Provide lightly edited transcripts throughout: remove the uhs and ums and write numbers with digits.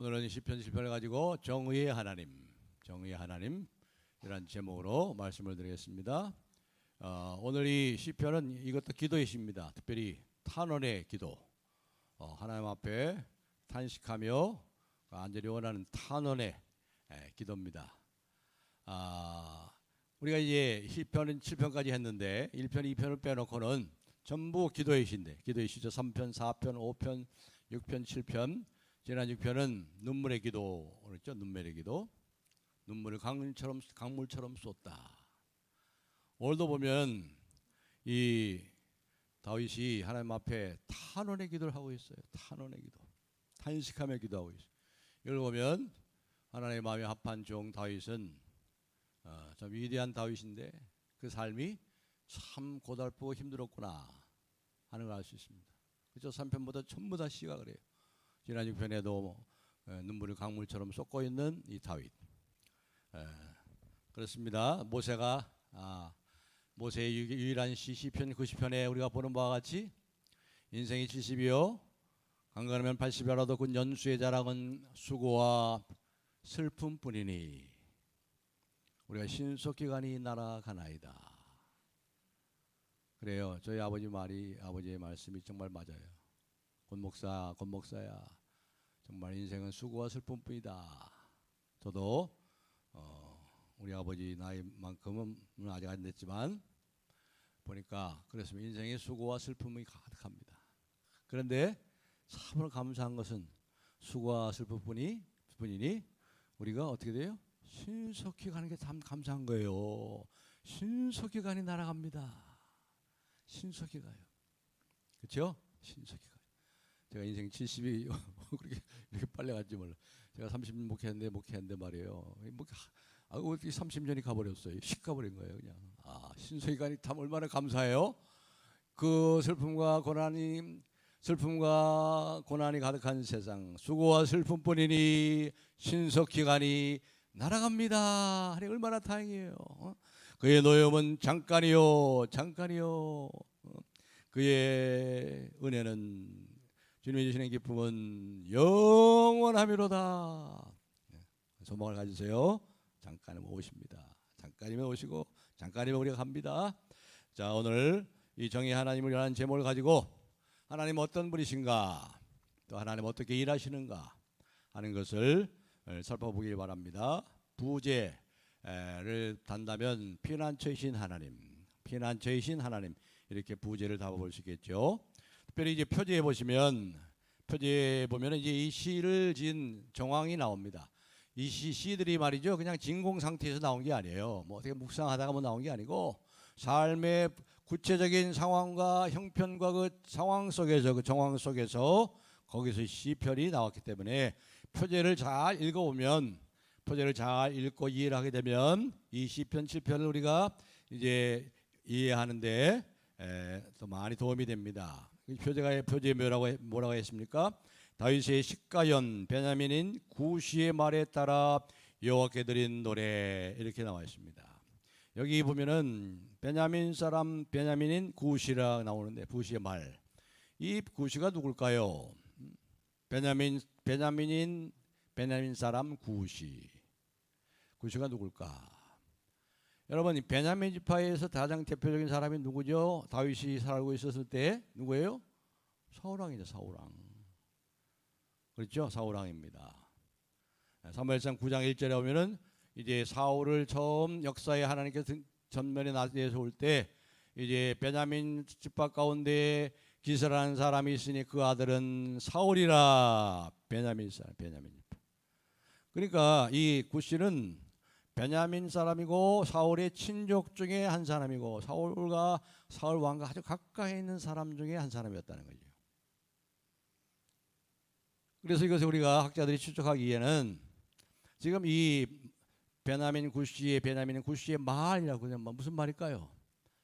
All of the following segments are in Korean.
오늘은 시편 7편을 가지고 정의의 하나님 이란 제목으로 말씀을 드리겠습니다. 오늘 이 시편은 이것도 기도의 시입니다. 특별히 탄원의 기도, 하나님 앞에 탄식하며 간절히 원하는 탄원의 기도입니다. 우리가 이제 시편은 7편까지 했는데 1편, 2편을 빼놓고는 전부 기도의 시인데, 기도의 시죠. 3편, 4편, 5편, 6편, 7편. 지난 6편은 눈물의 기도, 그랬죠? 눈물의 기도. 눈물을 강물처럼 쏟다. 오늘도 보면 이 다윗이 하나님 앞에 탄원의 기도를 하고 있어요. 탄원의 기도. 탄식하며 기도하고 있어요. 이걸 보면 하나님의 마음에 합한 종 다윗은 참 위대한 다윗인데 그 삶이 참 고달프고 힘들었구나 하는 걸 알 수 있습니다. 그렇죠? 3편보다 전부 다 시가 그래요. 지난 6편에도 눈물을 강물처럼 쏟고 있는 이 다윗. 그렇습니다. 모세의 유일한 시편 90편에 우리가 보는 바와 같이 인생이 70이요 강건하면 80이라도 그 연수의 자랑은 수고와 슬픔뿐이니 우리가 신속기간이 날아가나이다. 그래요. 저희 아버지의 말씀이 정말 맞아요. 권목사야 정말 인생은 수고와 슬픔뿐이다. 저도 우리 아버지 나이만큼은 아직 안 됐지만 보니까 그렇습니다. 인생의 수고와 슬픔이 가득합니다. 그런데 참으로 감사한 것은 수고와 슬픔뿐이니 우리가 어떻게 돼요? 신속히 가는 게 참 감사한 거예요. 신속히 가니 날아갑니다. 신속히 가요. 그렇죠? 신속히 가요. 제가 인생 70이 이렇게 빨리 갔지 몰라. 제가 30년 목회했는데 말이에요. 어떻게 30년이 가버렸어요. 씩 가버린 거예요, 그냥. 신속히 가니 참 얼마나 감사해요. 그 슬픔과 고난이 가득한 세상, 수고와 슬픔뿐이니 신속히 가니 날아갑니다. 하니 얼마나 다행이에요. 그의 노염은 잠깐이요. 그의 은혜는 주님이 주시는 기쁨은 영원함이로다. 소망을 가지세요. 잠깐이면 오십니다. 잠깐이면 오시고 잠깐이면 우리가 갑니다. 자, 오늘 이 정의 하나님을 위한 제목을 가지고 하나님 어떤 분이신가, 또 하나님 어떻게 일하시는가 하는 것을 살펴보기 바랍니다. 부재를 단다면 피난처이신 하나님 이렇게 부재를 담아볼 수 있겠죠. 특별히 이제 표제에 보면은 이제 이 시를 지은 정황이 나옵니다. 이 시들이 말이죠, 그냥 진공 상태에서 나온 게 아니에요. 뭐 어떻게 묵상하다가 뭐 나온 게 아니고 삶의 구체적인 상황과 형편과 그 상황 속에서 그 정황 속에서 거기서 시편이 나왔기 때문에 표제를 잘 읽어보면, 표제를 잘 읽고 이해를 하게 되면 이 시편 7편을 우리가 이제 이해하는데 또 많이 도움이 됩니다. 표제에 뭐라고 했습니까? 다윗의 식가연 베냐민인 구시의 말에 따라 여호와께 드린 노래 이렇게 나와 있습니다. 여기 보면은 베냐민인 구시라 나오는데 구시의 말. 이 구시가 누굴까요? 베냐민 사람 구시가 누굴까? 여러분, 베냐민 지파에서 가장 대표적인 사람이 누구죠? 다윗이 살고 있었을 때 누구예요? 사울왕이죠. 사울왕. 그렇죠? 사울왕입니다. 사무엘상 9장 1절에 보면은 이제 사울을 처음 역사에 하나님께서 전면에 나타내서 올 때 이제 베냐민 지파 가운데 기사라는 사람이 있으니 그 아들은 사울이라. 베냐민 지파. 그러니까 이 구시는 베냐민 사람이고 사울의 친족 중에 한 사람이고 사울 왕과 아주 가까이 있는 사람 중에 한 사람이었다는 거죠. 그래서 이것을 우리가 학자들이 추측하기에는 지금 이 베냐민은 구시의 말이라고 하면 무슨 말일까요?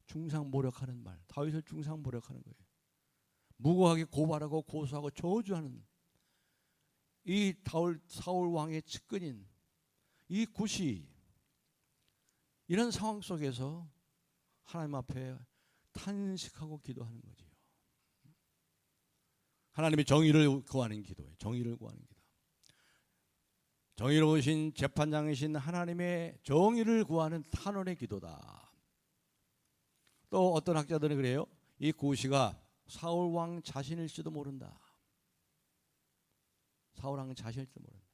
중상모략하는 말. 다윗을 중상모략하는 거예요. 무고하게 고발하고 고소하고 저주하는 이 사울 왕의 측근인 이 구시, 이런 상황 속에서 하나님 앞에 탄식하고 기도하는 거지요. 하나님의 정의를 구하는 기도예요. 정의를 구하는 기도. 정의로우신 재판장이신 하나님의 정의를 구하는 탄원의 기도다. 또 어떤 학자들은 그래요. 이 구시가 사울 왕 자신일지도 모른다. 사울 왕 자신일지도 모른다.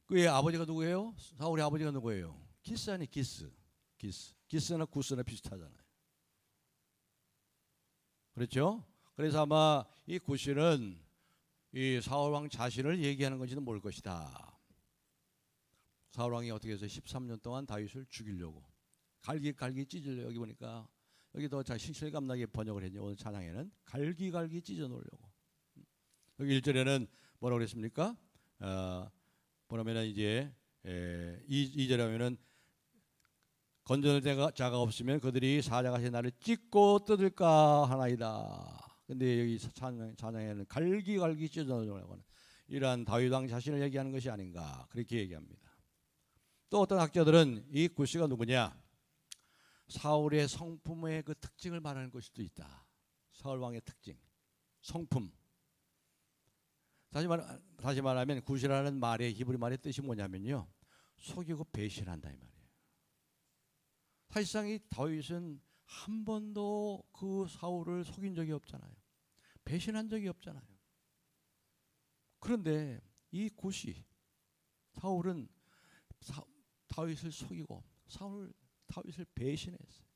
그의 아버지가 누구예요? 사울의 아버지가 누구예요? 기스 아니 기스. 기스나 구스나 비슷하잖아요. 그렇죠? 그래서 아마 이 구시는 이 사울 왕 자신을 얘기하는 건지는 모를 것이다. 사울 왕이 어떻게 해서 13년 동안 다윗을 죽이려고 갈기 찢으려고, 여기 보니까 여기 더 실감나게 번역을 했죠. 오늘 찬양에는 갈기 찢어 놓으려고. 여기 1절에는 뭐라고 그랬습니까? 뭐냐면은 이제 2절에 하면은 건져낼 자가 없으면 그들이 사자같이 나를 찢고 뜯을까 하나이다. 근데 여기 찬양에는 갈기 찢어 놓으려고 하는 이러한 다윗 왕 자신을 얘기하는 것이 아닌가, 그렇게 얘기합니다. 또 어떤 학자들은 이 구시가 누구냐? 사울의 성품의 그 특징을 말하는 것일 수도 있다. 사울 왕의 특징, 성품. 다시 말하면 구시라는 말의 히브리 말의 뜻이 뭐냐면요, 속이고 배신한다 이 말이에요. 사실상 이 다윗은 한 번도 그 사울을 속인 적이 없잖아요. 배신한 적이 없잖아요. 그런데 이 구시 사울은 다윗을 속이고 다윗을 배신했어요.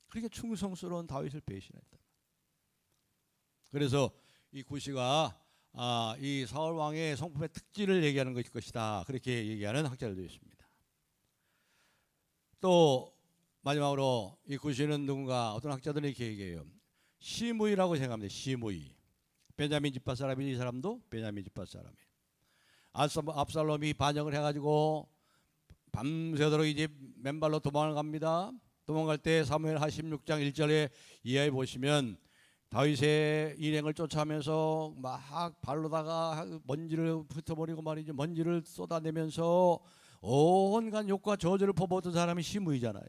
그렇게 충성스러운 다윗을 배신했다. 그래서 이 구시가 이 사울 왕의 성품의 특질을 얘기하는 것일 것이다, 그렇게 얘기하는 학자들도 있습니다. 또 마지막으로 이 구시는 누군가, 어떤 학자들은 이렇게 얘기해요. 시므이라고 생각합니다. 시므이. 베냐민 집파 사람이, 이 사람도 베냐민 집파 사람이에요. 압살롬이 반역을 해가지고 밤새도록 이제 맨발로 도망을 갑니다. 도망갈 때 사무엘하 16장 1절에 이하에 보시면 다윗의 일행을 쫓아가면서 막 발로다가 먼지를 흩어버리고 말이죠. 먼지를 쏟아내면서 온갖 욕과 저주를 퍼붓던 사람이 시므이잖아요.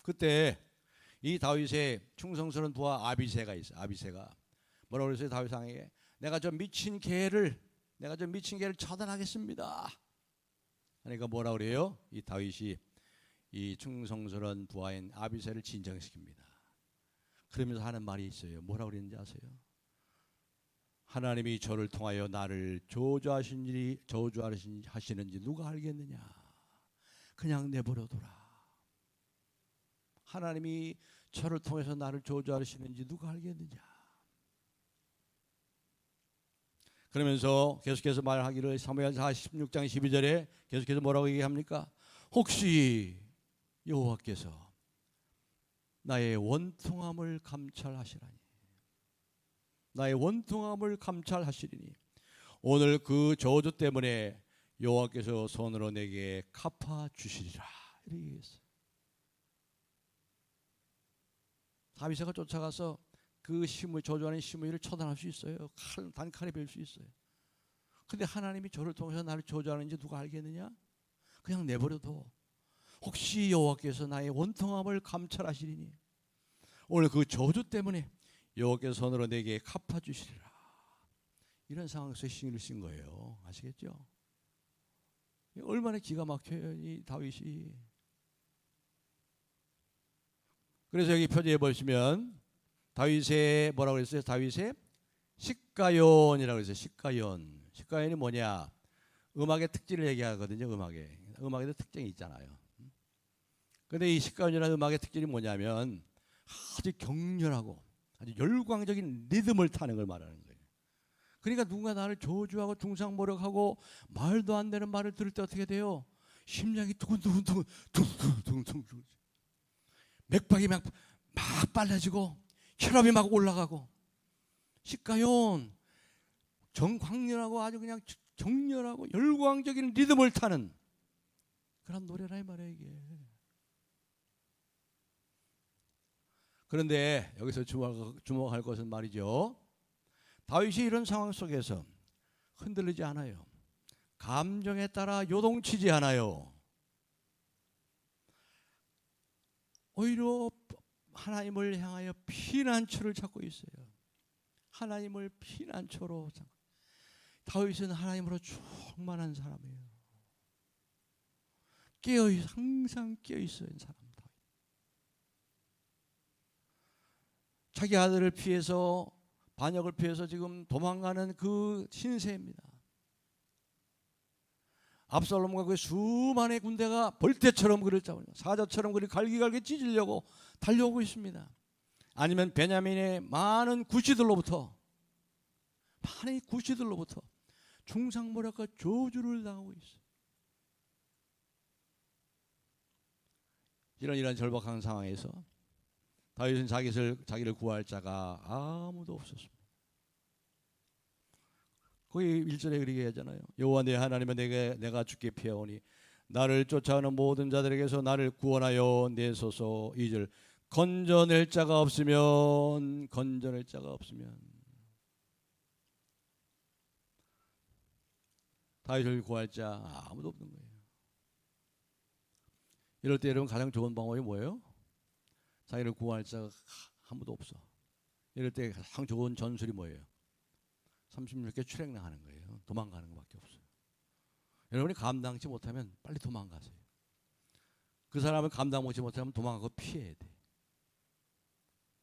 그때 이 다윗의 충성스러운 부하 아비새가 있어요. 아비새가 뭐라고 그랬어요? 다윗 왕에게 내가 저 미친 개를 처단하겠습니다. 그러니까 뭐라고 그래요? 이 다윗이 이 충성스러운 부하인 아비새를 진정시킵니다. 그러면서 하는 말이 있어요. 뭐라고 그랬는지 아세요? 하나님이 저를 통하여 나를 저주하시는지 누가 알겠느냐? 그냥 내버려둬라. 하나님이 저를 통해서 나를 저주하시는지 누가 알겠느냐? 그러면서 계속해서 말하기를 사무엘하 16장 12절에 계속해서 뭐라고 얘기합니까? 혹시 여호와께서 나의 원통함을 감찰하시라니, 나의 원통함을 감찰하시리니 오늘 그 저주 때문에 여호와께서 손으로 내게 갚아 주시리라, 이렇게 얘기했어요. 다윗가 쫓아가서 그 저주하는 시므이를 처단할 수 있어요. 단칼에 벨 수 있어요. 근데 하나님이 저를 통해서 나를 저주하는지 누가 알겠느냐? 그냥 내버려둬. 혹시 여호와께서 나의 원통함을 감찰하시리니 오늘 그 저주 때문에 여호와께서 손으로 내게 갚아주시리라. 이런 상황에서 시를 쓴 거예요. 아시겠죠? 얼마나 기가 막혀요, 이 다윗이. 그래서 여기 표지에 보시면 다윗의 뭐라고 그랬어요? 다윗의 식가연이라고 했어요. 식가연이 뭐냐? 음악의 특질을 얘기하거든요. 음악에도 특징이 있잖아요. 근데 이 식가연이라는 음악의 특징이 뭐냐면 아주 격렬하고 아주 열광적인 리듬을 타는 걸 말하는 거예요. 그러니까 누군가 나를 저주하고 중상모략하고 말도 안 되는 말을 들을 때 어떻게 돼요? 심장이 두근두근 맥박이 막 빨라지고 혈압이 막 올라가고. 식가연, 광렬하고 아주 그냥 정렬하고 열광적인 리듬을 타는 그런 노래라 이 말이에요, 이게. 그런데 여기서 주목할 것은 말이죠, 다윗이 이런 상황 속에서 흔들리지 않아요. 감정에 따라 요동치지 않아요. 오히려 하나님을 향하여 피난처를 찾고 있어요. 하나님을 피난처로. 다윗은 하나님으로 충만한 사람이에요. 항상 깨어있어야 사람. 자기 아들을 피해서, 반역을 피해서 지금 도망가는 그 신세입니다. 압살롬과 그 수많은 군대가 벌떼처럼 그를 잡으려, 사자처럼 그를 갈기갈기 찢으려고 달려오고 있습니다. 아니면 베냐민의 많은 구시들로부터 중상모략과 저주를 당하고 있어요. 이런 절박한 상황에서 다윗은 자기를 구할 자가 아무도 없었습니다. 거기 1절에 그렇게 하잖아요. 여호와 내 하나님은 내가 주께 피하오니 나를 쫓아오는 모든 자들에게서 나를 구원하여 내소서. 2절 건져낼 자가 없으면 다윗을 구할 자 아무도 없는 거예요. 이럴 때 여러분 가장 좋은 방법이 뭐예요? 자기를 구할 자가 아무도 없어. 이럴 때 가장 좋은 전술이 뭐예요? 36개 출행하는 거예요. 도망가는 것밖에 없어요. 여러분이 감당치 못하면 빨리 도망가세요. 그 사람을 감당하지 못하면 도망가고 피해야 돼.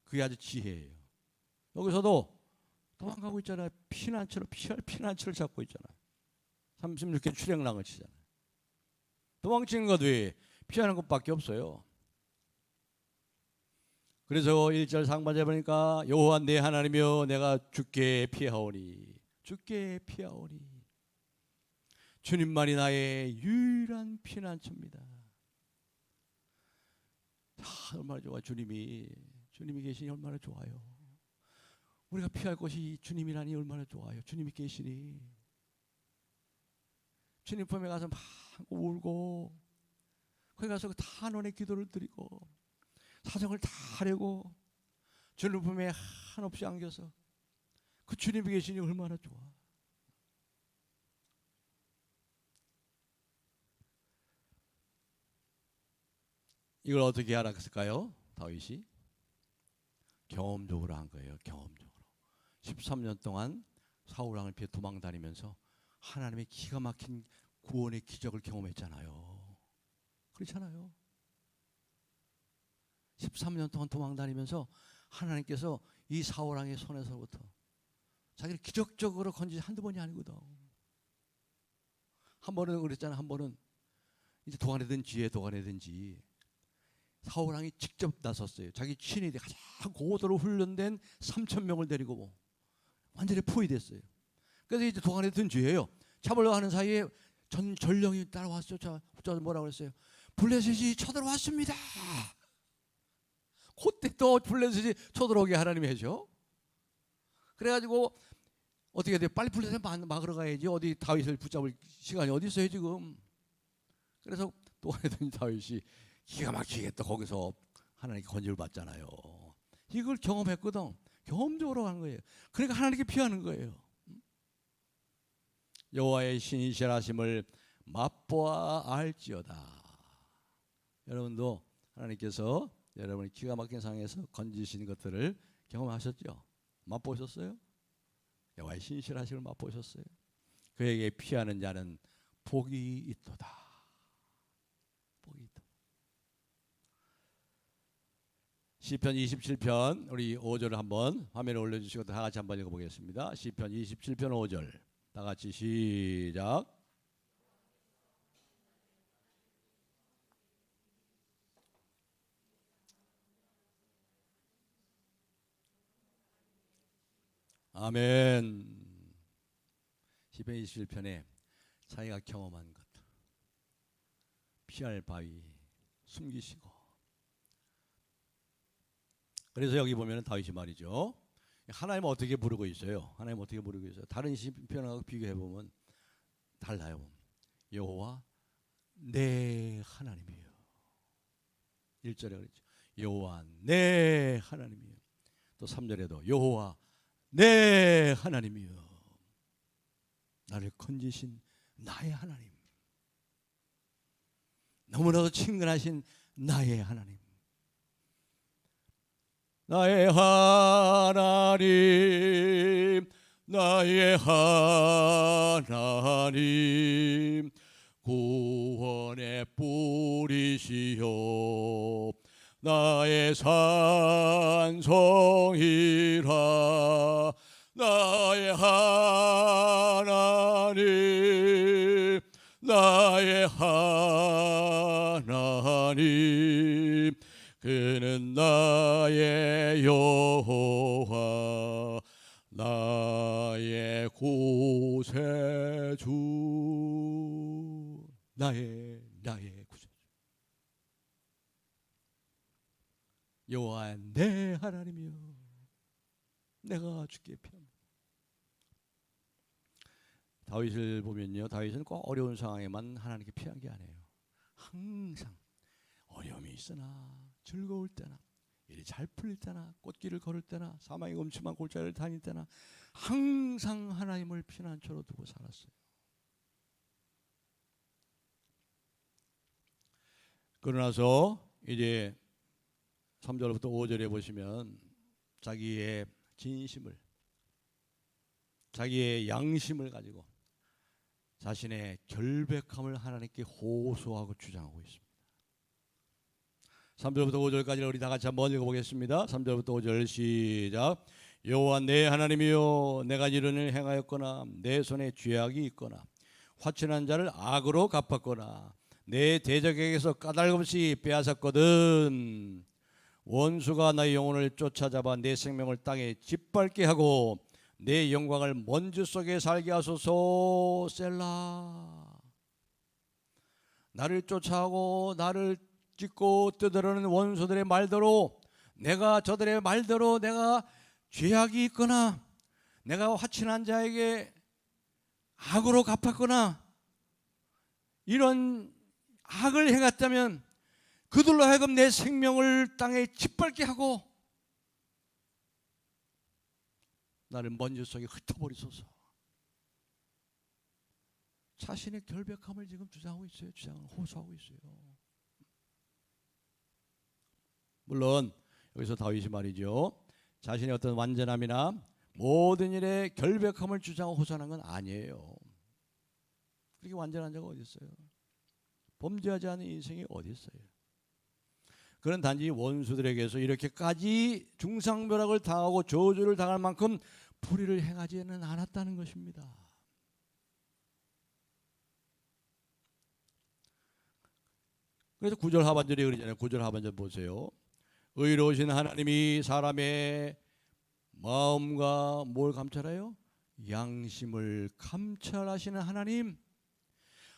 그게 아주 지혜예요. 여기서도 도망가고 있잖아요. 피할 피난처를 잡고 있잖아요. 36개 출행랑을 치잖아요. 도망치는 것 외에 피하는 것밖에 없어요. 그래서 1절 상반절에 보니까 여호와 내 하나님이여 내가 주께 피하오니 주님만이 나의 유일한 피난처입니다. 얼마나 좋아. 주님이 계시니 얼마나 좋아요. 우리가 피할 곳이 주님이라니 얼마나 좋아요. 주님이 계시니 주님 품에 가서 막 울고 거기 가서 탄원의 기도를 드리고 사정을 다 하려고 주님 품에 한없이 안겨서 그 주님이 계시니 얼마나 좋아. 이걸 어떻게 알았을까요? 다윗이 경험적으로 한 거예요. 경험적으로 13년 동안 사울 왕을 피해 도망다니면서 하나님의 기가 막힌 구원의 기적을 경험했잖아요. 그렇잖아요. 13년 동안 도망다니면서 하나님께서 이 사울 왕의 손에서부터 자기를 기적적으로 건지신 한두 번이 아니거든. 한 번은 그랬잖아. 한 번은 이제 도가내든지 사울 왕이 직접 나섰어요. 자기 친히 가장 고도로 훈련된 3,000명을 데리고 완전히 포위됐어요. 그래서 이제 도가내든지예요. 잡으려고 하는 사이에 전령이 따라왔죠. 저 뭐라고 그랬어요? 블레셋이 쳐들어왔습니다. 그때 또 블레셋이 쳐들어오게 하나님이 해줘. 그래가지고 어떻게 돼? 빨리 블레셋 막으러 가야지. 어디 다윗을 붙잡을 시간이 어디 있어요 지금. 그래서 도가내든 다윗이 기가 막히게 또 거기서 하나님께 건지를 받잖아요. 이걸 경험했거든. 경험적으로 하는 거예요. 그러니까 하나님께 피하는 거예요. 여호와의 신실하심을 맛보아 알지어다. 여러분도 하나님께서 여러분이 기가 막힌 상황에서 건지신 것들을 경험하셨죠? 맛보셨어요? 여호와의 신실하심을 맛보셨어요? 그에게 피하는 자는 복이 있도다. 복이 있다. 시편 27편 우리 5절을 한번 화면에 올려주시고 다 같이 한번 읽어보겠습니다. 시편 27편 5절 다 같이 시작. 아멘. 시편 27편에 자기가 경험한 것, 피할 바위 숨기시고. 그래서 여기 보면 다윗이 말이죠. 하나님 어떻게 부르고 있어요? 하나님 어떻게 부르고 있어요? 다른 시편하고 비교해 보면 달라요. 여호와 내 하나님이요. 1절에 그랬죠. 여호와 내 하나님이요. 또 3절에도 여호와 내 하나님이요. 나를 건지신 나의 하나님. 너무나도 친근하신 나의 하나님. 나의 하나님 나의 하나님 구원의 뿌리시여 나의 산성이라 나의 하나님 나의 하나님 그는 나의 여호와 나의 구세주 나의 구세주 여호와 내 하나님이여 내가 주께 피합니다. 다윗을 보면요 다윗은 꼭 어려운 상황에만 하나님께 피한 게 아니에요. 항상 어려움이 있으나 즐거울 때나 일이 잘 풀릴 때나 꽃길을 걸을 때나 사망의 음침한 골짜기를 다닐 때나 항상 하나님을 피난처로 두고 살았어요. 그러나서 이제 3절부터 5절에 보시면 자기의 진심을 자기의 양심을 가지고 자신의 결백함을 하나님께 호소하고 주장하고 있습니다. 3절부터 5절까지 우리 다 같이 한번 읽어보겠습니다. 3절부터 5절 시작. 여호와 내 하나님이여 내가 이런 일을 행하였거나 내 손에 죄악이 있거나 화친한 자를 악으로 갚았거나 내 대적에게서 까닭없이 빼앗았거든 원수가 나의 영혼을 쫓아잡아 내 생명을 땅에 짓밟게 하고 내 영광을 먼지 속에 살게 하소서. 셀라. 나를 쫓아오고 나를 찢고 뜯으려는 원수들의 말대로 내가 저들의 말대로 내가 죄악이 있거나 내가 화친한 자에게 악으로 갚았거나 이런 악을 행했다면 그들로 하여금 내 생명을 땅에 짓밟게 하고 나를 먼지 속에 흩어버리소서. 자신의 결백함을 지금 주장하고 있어요. 주장을 호소하고 있어요. 물론 여기서 다윗이 말이죠 자신의 어떤 완전함이나 모든 일에 결백함을 주장하고 호소하는 건 아니에요. 그렇게 완전한 자가 어디 있어요? 범죄하지 않은 인생이 어디 있어요? 그는 단지 원수들에게서 이렇게까지 중상묘락을 당하고 저주를 당할 만큼 불의를 행하지는 않았다는 것입니다. 그래서 9절 하반절이 그러잖아요. 9절 하반절 보세요. 의로우신 하나님이 사람의 마음과 뭘 감찰해요? 양심을 감찰하시는 하나님.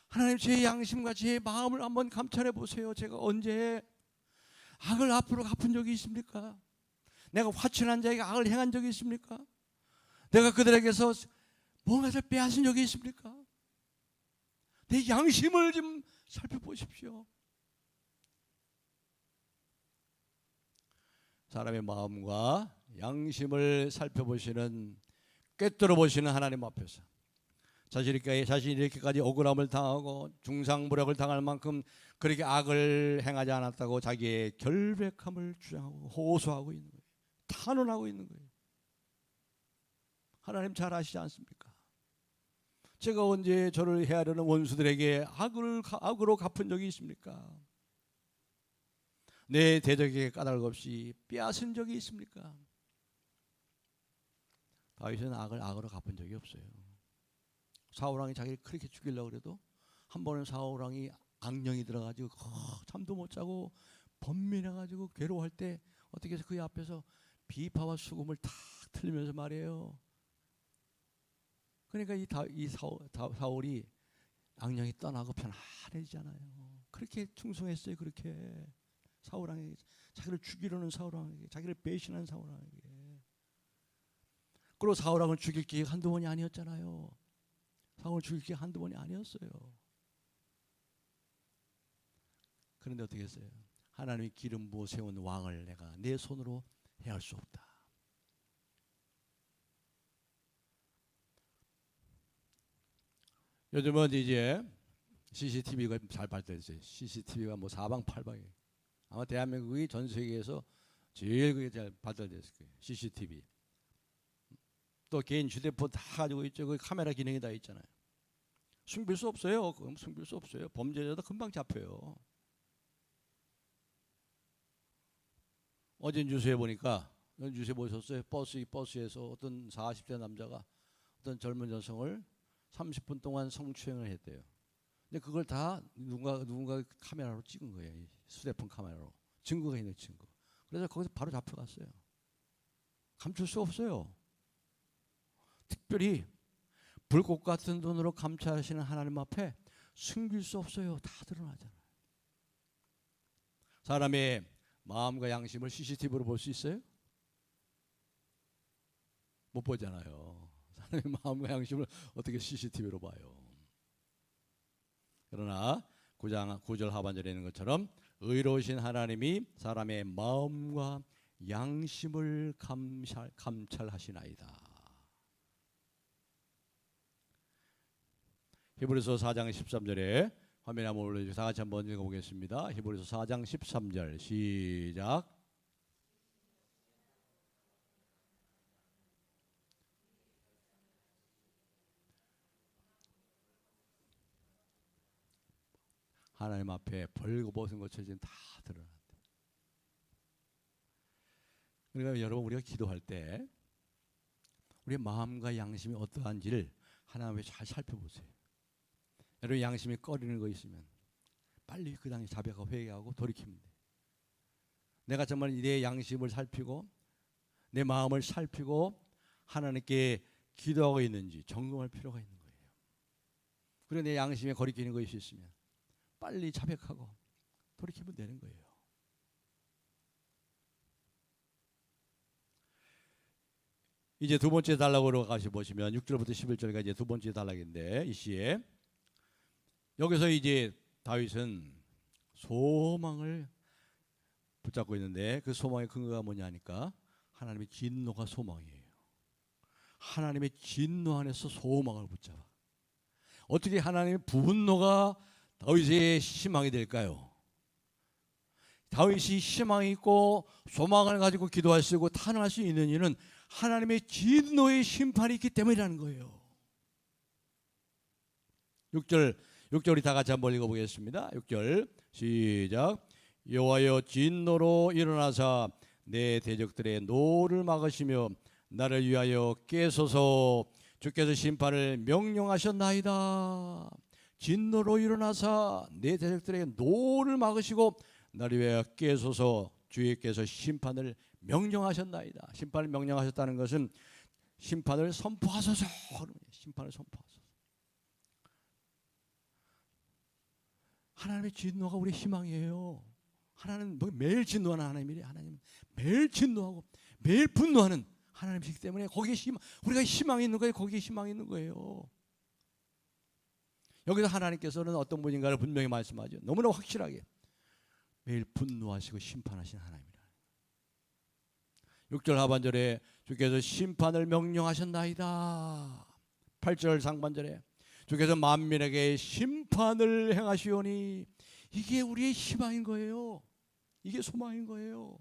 하나님 제 양심과 제 마음을 한번 감찰해 보세요. 제가 언제 악을 앞으로 갚은 적이 있습니까? 내가 화친한 자에게 악을 행한 적이 있습니까? 내가 그들에게서 뭔가를 빼앗은 적이 있습니까? 내 양심을 좀 살펴보십시오. 사람의 마음과 양심을 살펴보시는 꿰뚫어 보시는 하나님 앞에서 자신이 이렇게까지 억울함을 당하고 중상모략을 당할 만큼 그렇게 악을 행하지 않았다고 자기의 결백함을 주장하고 호소하고 있는 거예요. 탄원하고 있는 거예요. 하나님 잘 아시지 않습니까? 제가 언제 저를 해하려는 원수들에게 악으로 갚은 적이 있습니까? 내 대적에게 까닭 없이 빼앗은 적이 있습니까? 다윗은 악으로 갚은 적이 없어요. 사울왕이 자기를 그렇게 죽이려고 그래도 한 번은 사울왕이 악령이 들어가지고 잠도 못 자고 번민해가지고 괴로워할 때 어떻게 해서 그 앞에서 비파와 수금을 탁 틀면서 말해요. 그러니까 이 사울이 악령이 떠나고 편안해지잖아요. 그렇게 충성했어요. 그렇게 사울왕에게 자기를 죽이려는 사울왕에게 자기를 배신한 사울왕에게. 그리고 사울왕을 죽일 기회가 한두 번이 아니었잖아요. 사울을 죽일 기회가 한두 번이 아니었어요. 그런데 어떻게 했어요? 하나님이 기름 부어 세운 왕을 내가 내 손으로 해할 수 없다. 요즘은 이제 CCTV가 잘 발달했어요. CCTV가 뭐 사방팔방에 아마 대한민국이 전 세계에서 제일 그게 잘 발달됐을 거예요. CCTV. 또 개인 휴대폰 다 가지고 있죠. 그 카메라 기능이 다 있잖아요. 숨길 수 없어요. 그럼 숨길 수 없어요. 범죄자도 금방 잡혀요. 어제 뉴스에 보니까 뉴스에 보셨어요? 버스에서 어떤 40대 남자가 어떤 젊은 여성을 30분 동안 성추행을 했대요. 근데 그걸 다 누군가 카메라로 찍은 거예요. 휴대폰 카메라로. 증거가 있는 증거. 그래서 거기서 바로 잡혀갔어요. 감출 수 없어요. 특별히 불꽃 같은 눈으로 감찰하시는 하나님 앞에 숨길 수 없어요. 다 드러나잖아요. 사람의 마음과 양심을 CCTV로 볼 수 있어요? 못 보잖아요. 사람의 마음과 양심을 어떻게 CCTV로 봐요? 그러나 9절 하반절에 있는 것처럼 의로우신 하나님이 사람의 마음과 양심을 감찰하시나이다. 히브리서 4장 13절에 화면에 한번 올려주세요. 다 같이 한번 읽어보겠습니다. 히브리서 4장 13절 시작. 하나님 앞에 벌거벗은 것처럼 지금 다 드러난다. 그러니까 여러분 우리가 기도할 때 우리의 마음과 양심이 어떠한지를 하나님 앞에 잘 살펴보세요. 여러분 양심이 꺼리는 거 있으면 빨리 그 당시 자백하고 회개하고 돌이키면 돼. 내가 정말 내 양심을 살피고 내 마음을 살피고 하나님께 기도하고 있는지 점검할 필요가 있는 거예요. 그리고 내 양심에 거리끼는 것이 있으면 빨리 자백하고 돌이키면 되는 거예요. 이제 두 번째 단락으로 가시 보시면 6절부터 11절까지 이제 두 번째 단락인데 이 시에 여기서 이제 다윗은 소망을 붙잡고 있는데 그 소망의 근거가 뭐냐니까 하나님의 진노가 소망이에요. 하나님의 진노 안에서 소망을 붙잡아. 어떻게 하나님의 분노가 다윗의 희망이 될까요? 다윗이 희망이 있고 소망을 가지고 기도할 수 있고 탄원할 수 있는 이유는 하나님의 진노의 심판이 있기 때문이라는 거예요. 6절 우리 다 같이 한번 읽어보겠습니다. 6절 시작. 여호와여 진노로 일어나사 내 대적들의 노를 막으시며 나를 위하여 깨소서. 주께서 심판을 명령하셨나이다. 진노로 일어나사 내 대적들의 노를 막으시고 나를 위하여 깨소서. 주께서 심판을 명령하셨나이다. 심판을 명령하셨다는 것은 심판을 선포하소서. 심판을 선포하소서. 하나님의 진노가 우리의 희망이에요. 하나님은 매일 진노하는 하나님이래. 하나님은 매일 진노하고 매일 분노하는 하나님이기 때문에 거기에 우리가 희망이 있는 거예요. 거기에 희망이 있는 거예요. 여기서 하나님께서는 어떤 분인가를 분명히 말씀하죠. 너무나 확실하게 매일 분노하시고 심판하신 하나님이라. 6절 하반절에 주께서 심판을 명령하셨나이다. 8절 상반절에 주께서 만민에게 심판을 행하시오니. 이게 우리의 희망인 거예요. 이게 소망인 거예요.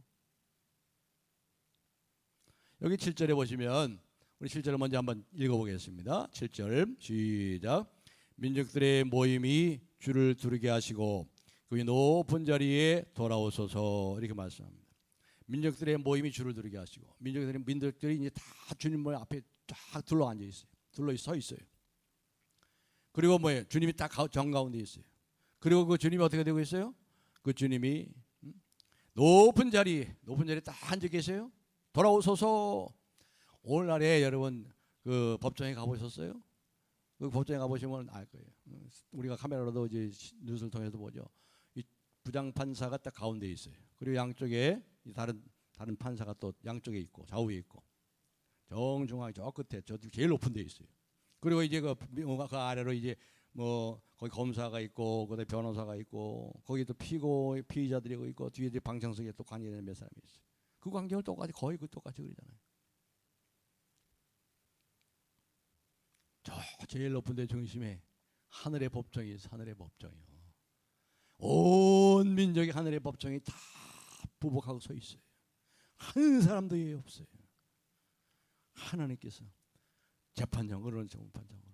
여기 7절에 보시면 우리 7절을 먼저 한번 읽어보겠습니다. 7절 시작. 민족들의 모임이 주를 두르게 하시고 그 높은 자리에 돌아오소서. 이렇게 말씀합니다. 민족들의 모임이 주를 두르게 하시고 민족들이 이제 다 주님 앞에 쫙 둘러 앉아 있어요. 둘러 서 있어요. 그리고 뭐예요? 주님이 딱 정가운데 있어요. 그리고 그 주님이 어떻게 되고 있어요? 그 주님이 높은 자리에 딱 앉아 계세요. 돌아오소서. 오늘날에 여러분 그 법정에 가보셨어요? 그 법정에 가보시면 알 거예요. 우리가 카메라로도 이제 뉴스를 통해서 보죠. 이 부장 판사가 딱 가운데 있어요. 그리고 양쪽에 다른 판사가 또 양쪽에 있고 좌우에 있고 정중앙 저 끝에 저 제일 높은 데 있어요. 그리고 이제 그 아래로 이제 뭐 거기 검사가 있고 그다음에 변호사가 있고 거기 또 피의자들이 있고 뒤에 이제 방청석에 또 관계되는 몇 사람이 있어요. 그 관계를 똑같이 거의 똑같이 그리잖아요. 저 제일 높은 데 중심에 하늘의 법정이 있어요. 하늘의 법정이요. 온 민족이 하늘의 법정이 다 부복하고 서 있어요. 한 사람도 없어요. 하나님께서 재판장으로는 재판장으로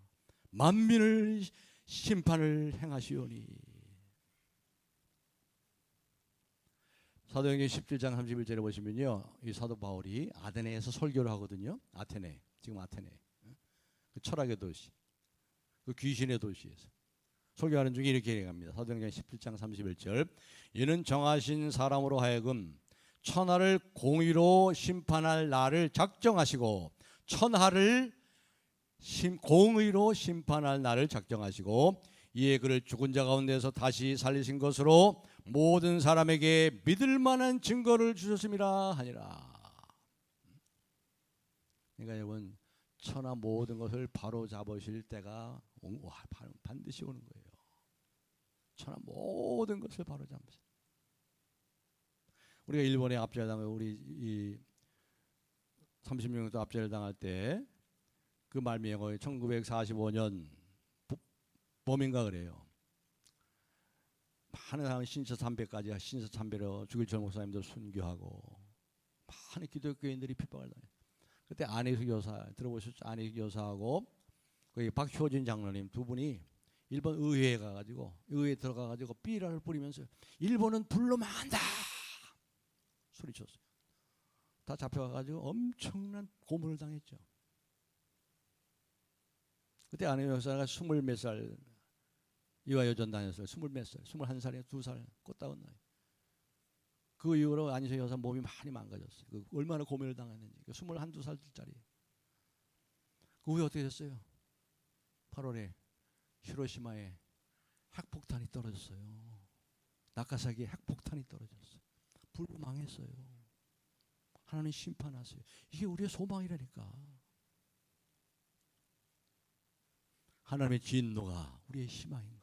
만민을 심판을 행하시오니. 사도행전 17장 31절에 보시면요, 이 사도 바울이 아테네에서 설교를 하거든요. 아테네, 지금 아테네, 그 철학의 도시, 그 귀신의 도시에서 설교하는 중에 이렇게 얘기합니다. 사도행전 17장 31절. 이는 정하신 사람으로 하여금 천하를 공의로 심판할 날을 작정하시고, 천하를 공의로 심판할 날을 작정하시고, 이에 그를 죽은 자 가운데서 다시 살리신 것으로 모든 사람에게 믿을 만한 증거를 주셨음이라 하니라. 그러니까 여러분, 천하 모든 것을 바로 잡으실 때가 반드시 오는 거예요. 천하 모든 것을 바로 잡으실. 우리가 일본에 압제당을 우리 이 30년도 압제를 당할 때 그 말미암아 1945년 봄인가 그래요. 많은 사람 신처참배까지 신처참배로 죽일철 목사님도 순교하고 많은 기독교인들이 핍박을 당해요. 그때 안희숙 여사 들어보셨죠? 안희숙 여사하고 거기 박효진 장로님 두 분이 일본 의회에 가가지고 의회에 들어가가지고 삐라를 뿌리면서 일본은 불로 망한다 소리쳤어요. 다 잡혀가가지고 엄청난 고문을 당했죠. 그때 안희숙 여사가 20몇 살 이화여전 다녔어요. 20몇 살, 21살에 2살 꽃다운 나이. 그 이후로 안희숙 여사 몸이 많이 망가졌어요. 그 얼마나 고문을 당했는지. 21~22살짜리. 그 후에 어떻게 됐어요? 8월에 히로시마에 핵폭탄이 떨어졌어요. 나가사키에 핵폭탄이 떨어졌어요. 불로 망했어요. 하나님 심판하세요. 이게 우리의 소망이라니까. 하나님의 진노가 우리의 희망인 거예요.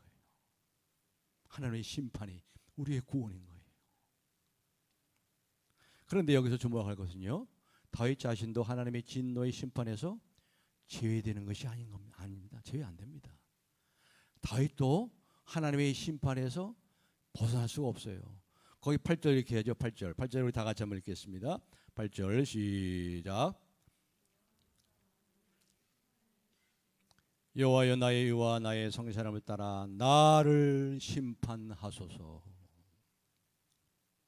하나님의 심판이 우리의 구원인 거예요. 그런데 여기서 주목할 것은요, 다윗 자신도 하나님의 진노의 심판에서 제외되는 것이 아닙니다. 제외 안 됩니다. 다윗도 하나님의 심판에서 벗어날 수가 없어요. 거기 8절 이렇게 하죠. 8절 우리 다 같이 한번 읽겠습니다. 8절 시작. 여호와여 나의 의와 나의 성실함을 따라 나를 심판하소서.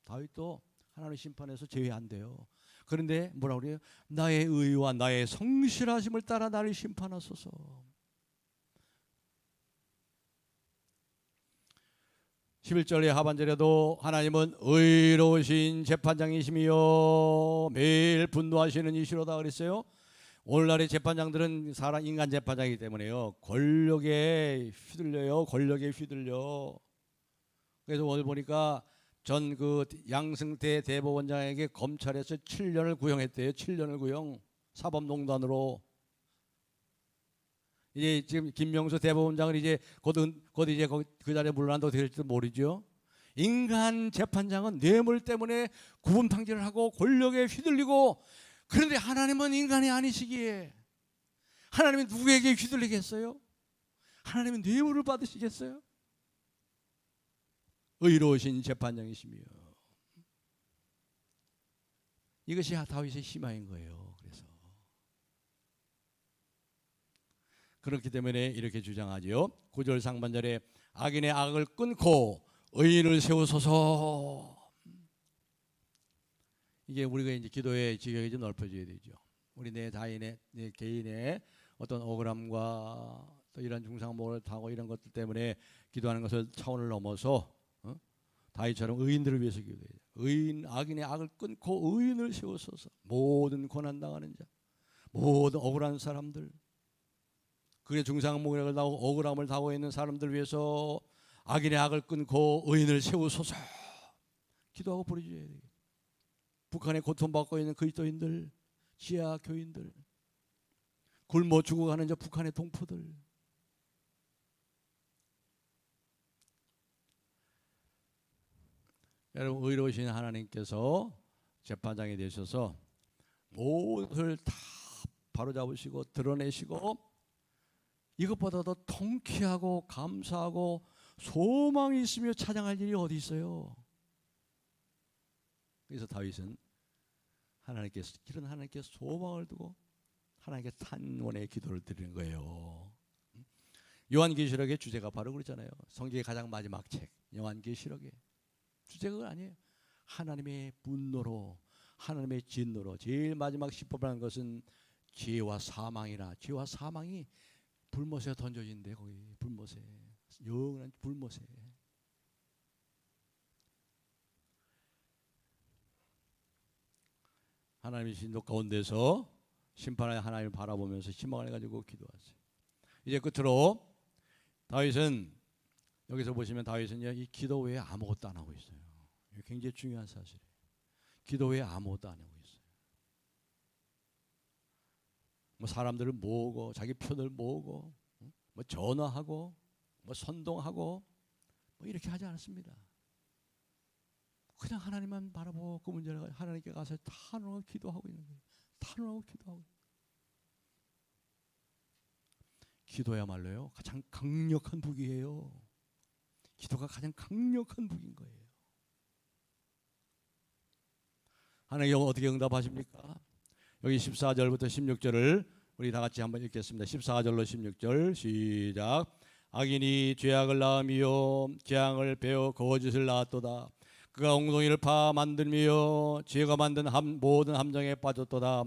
다윗도 하나님 심판에서 제외 안 돼요. 그런데 뭐라고 그래요? 나의 의와 나의 성실하심을 따라 나를 심판하소서. 11절의 하반절에도 하나님은 의로우신 재판장이시며 매일 분노하시는 이시로다 그랬어요. 오늘날의 재판장들은 인간 재판장이기 때문에요, 권력에 휘둘려요. 권력에 휘둘려. 그래서 오늘 보니까 전 그 양승태 대법원장에게 검찰에서 7년을 구형했대요. 7년을 구형. 사법농단으로. 이제 지금 김명수 대법원장은 이제 곧 이제 그 자리에 물러난다고 어떻게 될지도 모르죠. 인간 재판장은 뇌물 때문에 구분 판결을 하고 권력에 휘둘리고, 그런데 하나님은 인간이 아니시기에 하나님은 누구에게 휘둘리겠어요? 하나님은 뇌물을 받으시겠어요? 의로우신 재판장이시며. 이것이 다윗의 희망인 거예요. 그래서 그렇기 때문에 이렇게 주장하지요. 9절 상반절에 악인의 악을 끊고 의인을 세우소서. 이게 우리가 이제 기도의 지경이 좀 넓어져야 되죠. 우리 내 개인의 어떤 억울함과 또 이런 중상모를 타고 이런 것들 때문에 기도하는 것을 차원을 넘어서 다윗처럼 의인들을 위해서 기도해요. 악인의 악을 끊고 의인을 세우소서. 모든 고난당하는 자, 모든 억울한 사람들, 그의 중상모를 타고 억울함을 타고 있는 사람들 위해서 악인의 악을 끊고 의인을 세우소서. 기도하고 부르짖어야 돼요. 북한에 고통받고 있는 그리스도인들, 지하 교인들, 굶어 죽어가는 저 북한의 동포들, 여러분, 의로우신 하나님께서 재판장이 되셔서 모든 것을 다 바로잡으시고 드러내시고, 이것보다 더 통쾌하고 감사하고 소망이 있으며 찬양할 일이 어디 있어요? 그래서 다윗은 하나님께서 소망을 두고 하나님께 탄원의 기도를 드리는 거예요. 요한계시록의 주제가 바로 그렇잖아요. 성경의 가장 마지막 책 요한계시록의 주제가 그거 아니에요. 하나님의 분노로, 하나님의 진노로 제일 마지막 시법이라는 것은 죄와 사망이라. 죄와 사망이 불못에 던져진대. 거기 불못에, 영원한 불못에. 하나님의 진노 가운데서 심판의 하나님을 바라보면서 희망을 가지고 기도하세요. 이제 끝으로 다윗은, 여기서 보시면 다윗은요, 이 기도 외에 아무것도 안 하고 있어요. 이게 굉장히 중요한 사실이에요. 기도 외에 아무것도 안 하고 있어요. 뭐 사람들을 모으고 자기 편을 모으고 뭐 전화하고 뭐 선동하고 뭐 이렇게 하지 않았습니다. 그냥 하나님만 바라보고 그 문제를 하나님께 가서 탄원하고 기도하고 있는 거예요. 탄원하고 기도하고. 기도야말로요 가장 강력한武기예요. 기도가 가장 강력한武기인 거예요. 하나님 어떻게 응답하십니까? 여기 14절부터 16절을 우리 다 같이 한번 읽겠습니다. 14절로 16절 시작. 악인이 죄악을 낳으며 재앙을 베어 거짓을 낳았도다. 그가 엉덩이를 파 만들며 죄가 만든 모든 함정에 빠졌도다.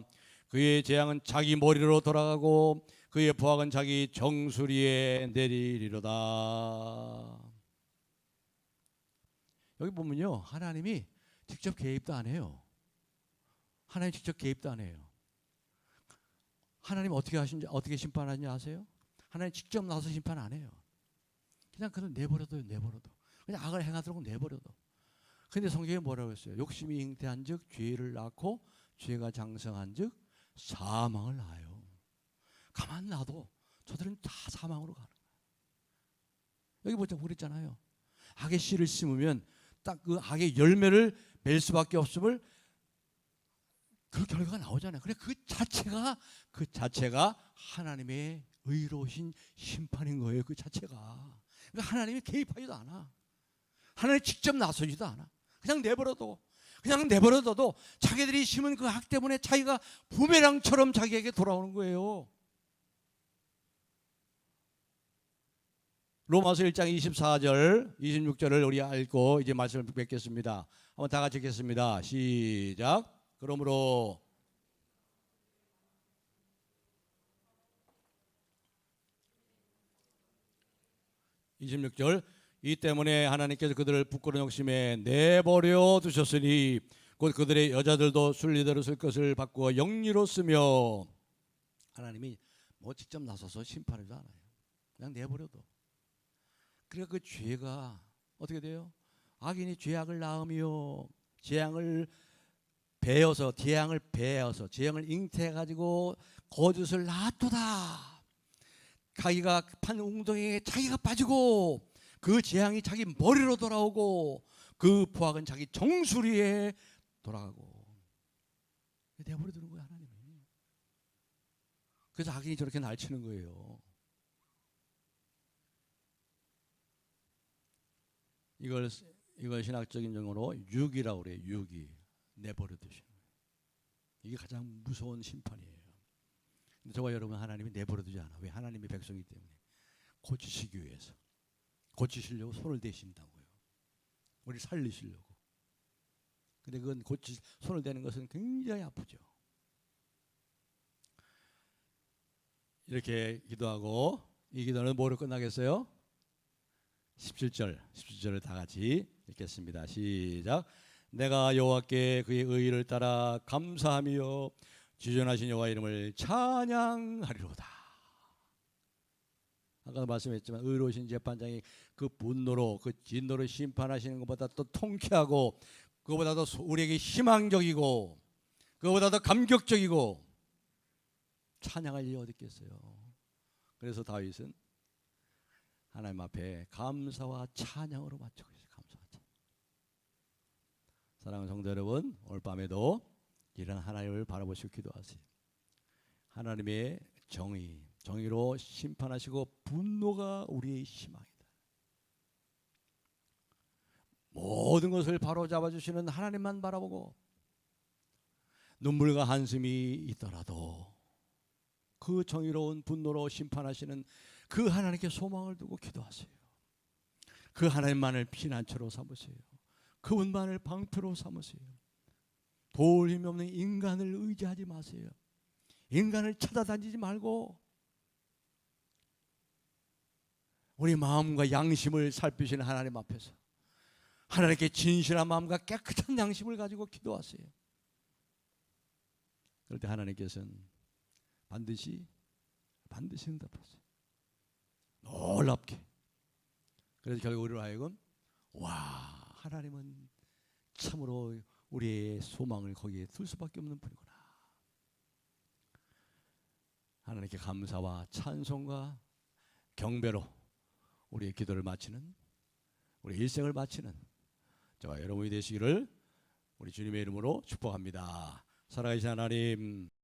그의 재앙은 자기 머리로 돌아가고 그의 부학은 자기 정수리에 내리리로다. 여기 보면요, 하나님이 직접 개입도 안 해요. 하나님 직접 개입도 안 해요. 하나님 어떻게 하신지, 어떻게 심판하는지 아세요? 하나님 직접 나서 심판 안 해요. 그냥 그는 내버려둬요. 내버려둬. 그냥 악을 행하도록 내버려둬. 근데 성경에 뭐라고 했어요? 욕심이 잉태한즉 죄를 낳고 죄가 장성한즉 사망을 낳아요. 가만 놔도 저들은 다 사망으로 가는 거예요. 여기 보자 그랬잖아요. 악의 씨를 심으면 딱 그 악의 열매를 맺을 수밖에 없음을 그 결과가 나오잖아요. 그래 그 자체가 하나님의 의로우신 심판인 거예요. 그 자체가. 그러니까 하나님이 개입하지도 않아. 하나님이 직접 나서지도 않아. 그냥 내버려둬도 자기들이 심은 그 악 때문에 자기가 부메랑처럼 자기에게 돌아오는 거예요. 로마서 1장 24절 26절을 우리 읽고 이제 말씀을 뵙겠습니다. 한번 다 같이 읽겠습니다. 시작. 그러므로 (26절) 이 때문에 하나님께서 그들을 부끄러운 욕심에 내버려 두셨으니 곧 그들의 여자들도 순리대로 쓸 것을 바꾸어 영리로 쓰며. 하나님이 뭐 직접 나서서 심판하지도 않아요. 그냥 내버려둬. 그러니까 그 죄가 어떻게 돼요? 악인이 죄악을 낳으며 재앙을 베어서 재앙을 잉태해가지고 거짓을 낳았도다. 자기가 판 웅덩이에 자기가 빠지고 그 재앙이 자기 머리로 돌아오고 그 부학은 자기 정수리에 돌아가고. 내버려두는 거야 하나님이. 그래서 악인이 저렇게 날치는 거예요. 이걸 신학적인 용어로 유기라고 그래요. 유기. 내버려 두시는 거예요. 이게 가장 무서운 심판이에요. 근데 저와 여러분 하나님이 내버려 두지 않아. 왜? 하나님의 백성이기 때문에 고치시기 위해서. 고치시려고 손을 대신다고요. 우리 살리시려고. 근데 그건 손을 대는 것은 굉장히 아프죠. 이렇게 기도하고 이 기도는 뭐로 끝나겠어요? 17절을 다 같이 읽겠습니다. 시작. 내가 여호와께 그의 의를 따라 감사하며 지존하신 여호와 이름을 찬양하리로다. 아까도 말씀했지만 의로우신 재판장이 그 분노로 그 진노로 심판하시는 것보다 또 통쾌하고 그것보다 더 우리에게 희망적이고 그것보다 더 감격적이고 찬양할 일이 어디 있겠어요. 그래서 다윗은 하나님 앞에 감사와 찬양으로 바치고 있어요. 감사와 찬양. 사랑하는 성도 여러분, 오늘 밤에도 이런 하나님을 바라보시고 기도하세요. 하나님의 정의로 심판하시고 분노가 우리의 희망이다. 모든 것을 바로잡아 주시는 하나님만 바라보고 눈물과 한숨이 있더라도 그 정의로운 분노로 심판하시는 그 하나님께 소망을 두고 기도하세요. 그 하나님만을 피난처로 삼으세요. 그분만을 방패로 삼으세요. 도울 힘이 없는 인간을 의지하지 마세요. 인간을 찾아다니지 말고 우리 마음과 양심을 살피시는 하나님 앞에서 하나님께 진실한 마음과 깨끗한 양심을 가지고 기도하세요. 그럴 때 하나님께서는 반드시 응답하세요. 놀랍게. 그래서 결국 우리로 하여금 와, 하나님은 참으로 우리의 소망을 거기에 둘 수밖에 없는 분이구나. 하나님께 감사와 찬송과 경배로 우리의 기도를 마치는, 우리 일생을 마치는 저와 여러분이 되시기를 우리 주님의 이름으로 축복합니다. 살아계신 하나님,